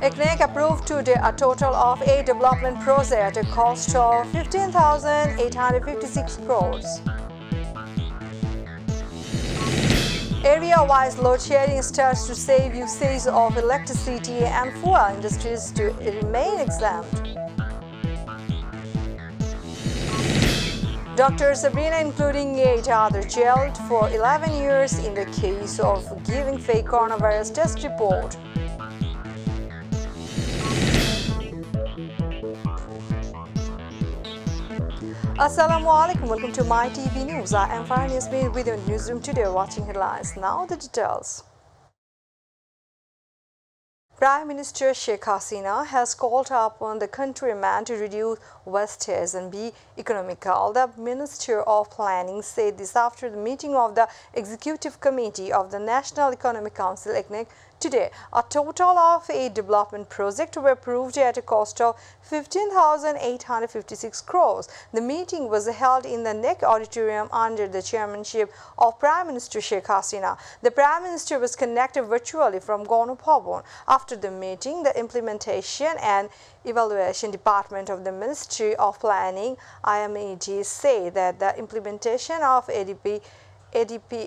Jkg approved today a total of 8 development projects at a cost of 15,856 crores. Area-wise load sharing starts to save usage of electricity and fuel industries to remain exempt. Dr. Sabrina, including 8 others, jailed for 11 years in the case of giving fake coronavirus test report. Assalamu alaikum, welcome to myTV News. I am Farhan Yasmin with your newsroom today, watching headlines. Now the details. Prime Minister Sheikh Hasina has called upon the countrymen to reduce wastage and be economical. The Minister of Planning said this after the meeting of the Executive Committee of the National Economic Council (ECNEC) today. A total of 8 development projects were approved at a cost of 15,856 crores. The meeting was held in the NEC auditorium under the chairmanship of Prime Minister Sheikh Hasina. The Prime Minister was connected virtually from Gonu Bhavan. After the meeting, the Implementation and Evaluation Department of the Ministry of Planning (IMED) say that the implementation of ADP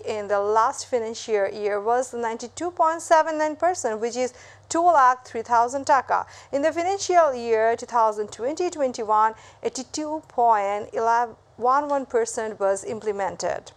in the last financial year was 92.79%, which is 2,03,000 taka. In the financial year 2020-21, 82.11% was implemented.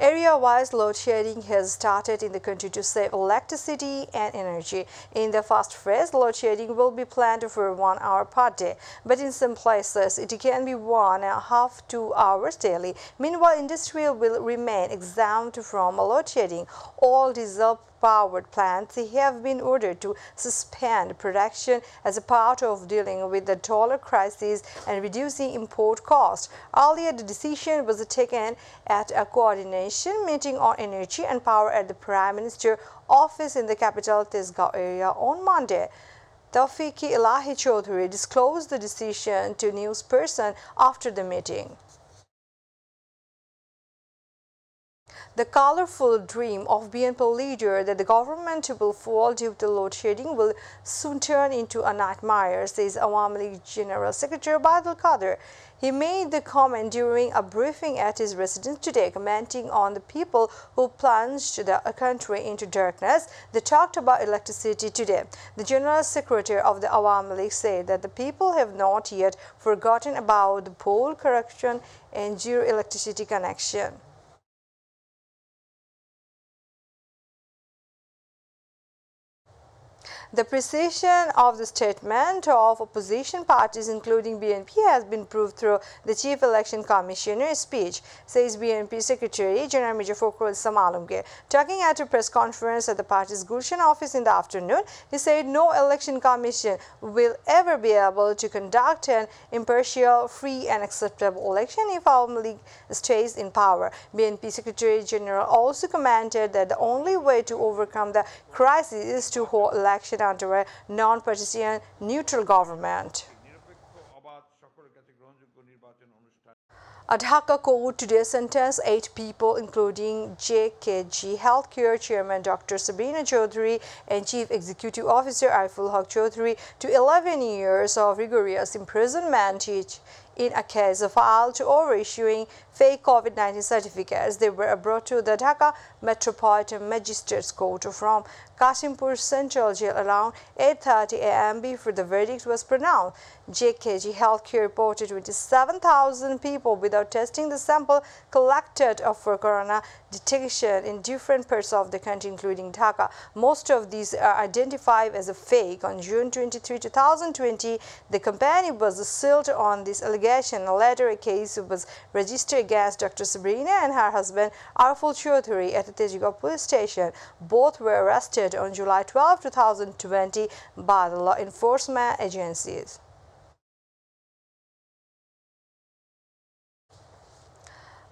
Area-wise load shedding has started in the country to save electricity and energy. In the first phase, load shedding will be planned for 1 hour per day, but in some places it can be 1.5 to 2 hours daily. Meanwhile, industry will remain exempt from load shedding. All diesel-powered plants have been ordered to suspend production as a part of dealing with the dollar crisis and reducing import costs. Earlier, the decision was taken at a coordination meeting on energy and power at the Prime Minister's office in the capital Tesgaon area on Monday. Tawfiqi Elahi Chaudhary disclosed the decision to newsperson after the meeting. The colorful dream of BNP leader that the government will fall due to load shedding will soon turn into a nightmare, says Awami League General Secretary Badal Qadir. He made the comment during a briefing at his residence today, commenting on the people who plunged the country into darkness. They talked about electricity today. The General Secretary of the Awami League said that the people have not yet forgotten about the poll corruption and zero electricity connection. The precision of the statement of opposition parties, including BNP, has been proved through the Chief Election Commissioner's speech, says BNP Secretary General Major Fakhrul Islam Alamgir. Talking at a press conference at the party's Gulshan office in the afternoon, he said no election commission will ever be able to conduct an impartial, free and acceptable election if Awami League stays in power. BNP Secretary General also commented that the only way to overcome the crisis is to hold election under a non-partisan neutral government. A Dhaka court today sentenced 8 people, including Jkg Health Care Chairman Dr. Sabrina Chaudhary and Chief Executive Officer Ariful Haq Chaudhary, to 11 years of rigorous imprisonment each in a case filed over issuing fake COVID-19 certificates. They were brought to the Dhaka Metropolitan Magistrates Court from Kasimpur Central Jail around 8:30 a.m. before the verdict was pronounced. Jkg Health Care reported 27,000 people without testing the sample collected for corona detection in different parts of the country, including Dhaka. Most of these are identified as a fake. On June 23, 2020, the company was sealed on this allegation. Later, a case was registered against Dr. Sabrina and her husband Ariful Chaudhary at the Tejigaon police station. Both were arrested on July 12, 2020 by the law enforcement agencies.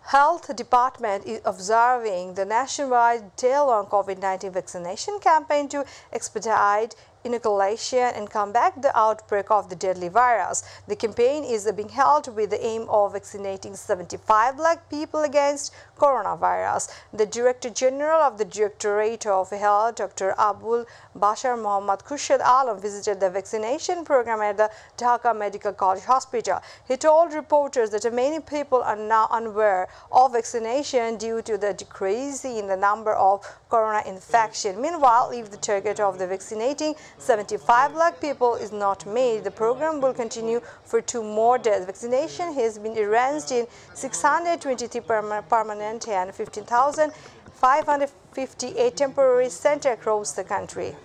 Health Department is observing the nationwide day-long COVID-19 vaccination campaign to expedite inoculation and combat the outbreak of the deadly virus. The campaign is being held with the aim of vaccinating 75 lakh people against coronavirus. The Director General of the Directorate of Health, Dr. Abul Bashar Mohammad Khurshid Alam, visited the vaccination program at the Dhaka Medical College Hospital. He told reporters that many people are now unaware of vaccination due to the decrease in the number of corona infections. Meanwhile, if the target of the vaccinating 75 lakh people is not made, the program will continue for 2 more days. Vaccination has been arranged in 623 permanent and 15,558 temporary centers across the country.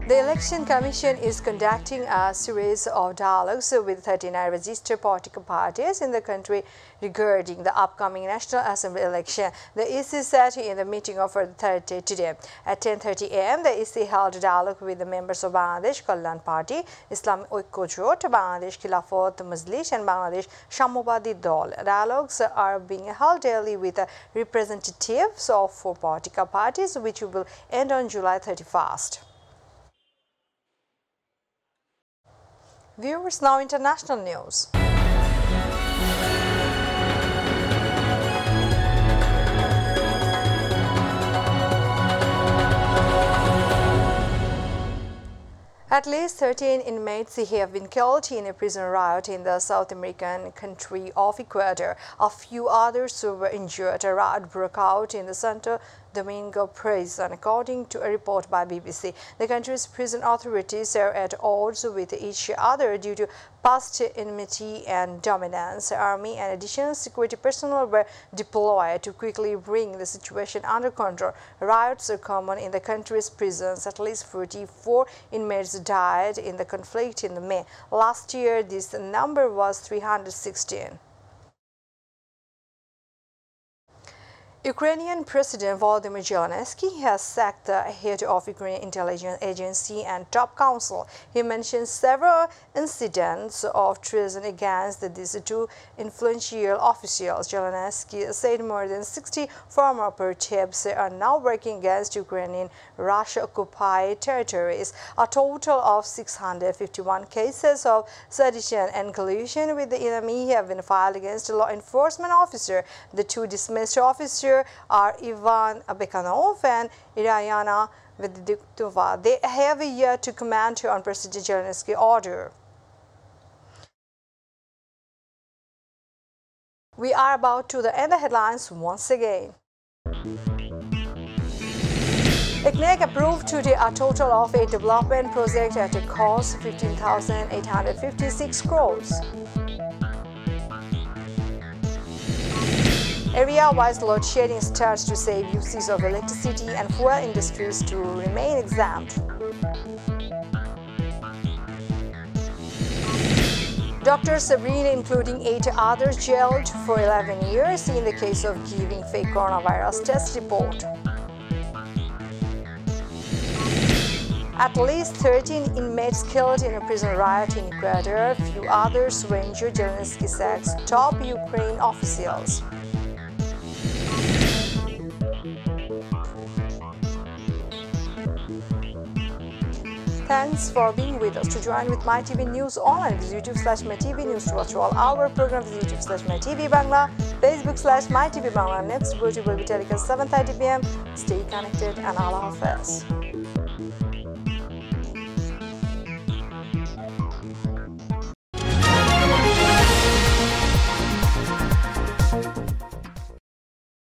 The Election Commission is conducting a series of dialogues with 39 registered political parties in the country regarding the upcoming National Assembly election. The EC sat in the meeting of Thursday today. At 10:30 a.m., the EC held a dialogue with the members of Bangladesh Kalyan Party, Islamic Oikko Jot, Bangladesh Khilafat Majlis and Bangladesh Sammyabadi Dol. Dialogues are being held daily with representatives of 4 political parties, which will end on July 31st. Viewers, now international news. At least 13 inmates have been killed in a prison riot in the South American country of Ecuador. A few others were injured. A riot broke out in the Santo Domingo prison, according to a report by BBC. The country's prison authorities are at odds with each other due to past enmity and dominance. Army and additional security personnel were deployed to quickly bring the situation under control. Riots are common in the country's prisons. At least 44 inmates died in the conflict in May. Last year, this number was 316. Ukrainian President Volodymyr Zelensky has sacked the head of Ukrainian intelligence agency and top council. He mentioned several incidents of treason against these 2 influential officials. Zelensky said more than 60 former operatives are now working against Ukrainian Russia-occupied territories. A total of 651 cases of sedition and collusion with the enemy have been filed against a law enforcement officer. The 2 dismissed officers are Ivan Bekanov and Iryana Vedukova. They have a year to comment on President Zelensky's order. We are about to end the headlines once again. ICNEC approved today a total of 8 development projects at a cost of 15,856 crores. Area-wise load shedding starts to save usage of electricity and fuel industries to remain exempt. Dr. Sabrina, including 8 others, jailed for 11 years in the case of giving fake coronavirus test report. At least 13 inmates killed in a prison riot in Ecuador. A few others were injured. Zelensky sacks top Ukraine officials. Thanks for being with us. To join with MyTV News online, visit YouTube/MyTV News. To watch all our programs, visit YouTube/MyTV Bangla, Facebook/MyTV Bangla. Next bulletin will be telecast 7:30 p.m. Stay connected and Allah Hafiz.